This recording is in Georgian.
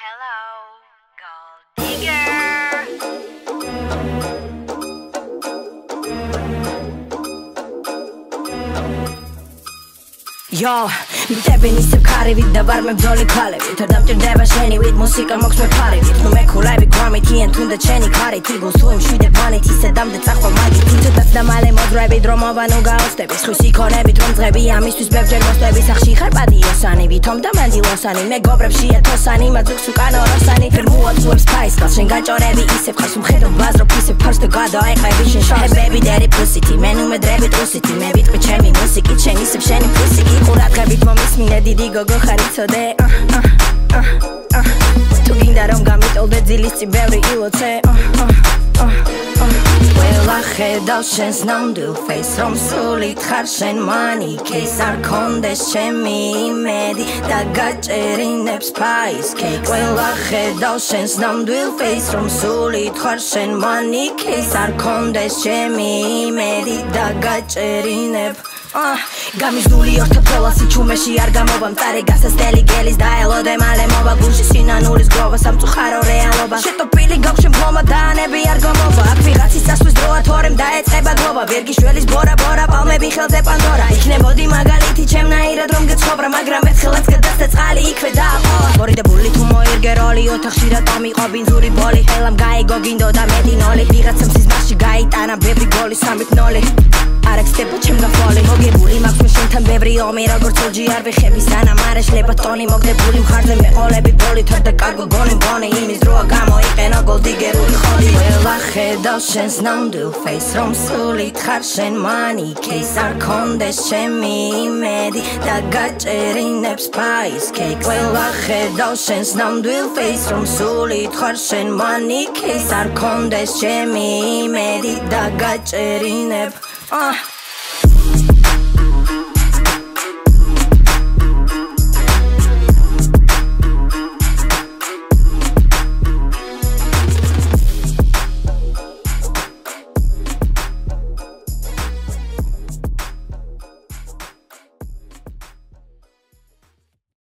Hello, gold digger. Yo, mitebin isib karivit da var mebdoli kalevit Adamtirდება შენივით მუსიკა მოქვს მე ფარივით ნუ მეკულები გვამით იან თუნდა ჩენი ქარით იგულს თუ იმშვიდე ბანით ისედამდე წახვალ მაგით თითოთაც და მალე მოძრებით რომ მოვანო გაოსტები ხვის იქონებით რომ ძღები ამისთვის ბევრჯერ მოსტები სახში ხარ პადიოსანი ვითომ და მანდილოსანი მეგობრებშია თოსანი მაძუქს უკანო როსანი ვერ მოაწუებს ფაისკალს შენ გაჭორები ისევ ხარ სუმხედრო ბაზრობ ისევ ფარს და გადაეყები შენ შოჰებები დერი პუსიტი მე ნუ მედრები ტრუსიტი მე ვიტყვი ჩემი მუსიკით შენ ისევ შენი ფუსიკი ყურადღებით მომისმინე დიდი გოგო ხარ იცოდე თუ გინდა რომ გამიტოლდე ძილის წინ ბევრი ილოცე ყველა ხედავს შენს ნამდვილ ფეისს რომ სულით ხარ შენ მანიქეის არ კონდეს ჩემი იმედი და გაჭერინებს ფაის კეიქს ყველა ხედავს შენს ნამდვილ ფეისს რომ სულით ხარ შენ მანიქეის არ კონდეს ჩემი იმედი და გაჭერინებ გამიზული ორთაფროლასი ჩუმეში არ გამოვა მწარე გასასწრელი გელის დაელოდე მალე მოვა გულში სინანულის გროვა სამწუხარო რეალობა შეტოპილი გავხში მფლომა დაანები არ გამოვა აქ ვიღაცის წასვლის დროა თორემ დაეწყება გლობა ვერგიშველის ბორა პალმები ხელზე პანდორა იქნებოდი მაგალითი ჩემნაირად რომ გეცხოვრა მაგრამ ერთხელაც გადასცა წყალი იქვე დააყოლა მორიდებული თუ მოირგე როლი ოთახში რატომ იყო ბინძური ბოლი ხელამ გაიგო გინდოდა მეტი ნოლი ვიღაცამ სიზმარში გაიტანა ბევრი გოლი 3-0 არ აკცდება ჩემ გაფოლი მოგებული მაქვს მე შენთან ბევრი ომი როგორც ოჯი არ ვიხები სანამ არ ეშლება ტონი მოგდებული მხარზე მეყოლები ბოლით და კარგო გონი ბონი იმის დროა გამოიყენო გოლდიგერული ხოდი ყველა ხედავს შენს ნამდვილ ფეისს რომ სულით ხარ შენ მანიქეის არ კონდეს ჩემი იმედი და გაჭერინებს ფაის კეიქს ყველა ხედავს შენს ნამდვილ ფეისს რომ სულით ხარ შენ მანიქეის არ კონდეს ჩემი იმედი და გაჭერინებ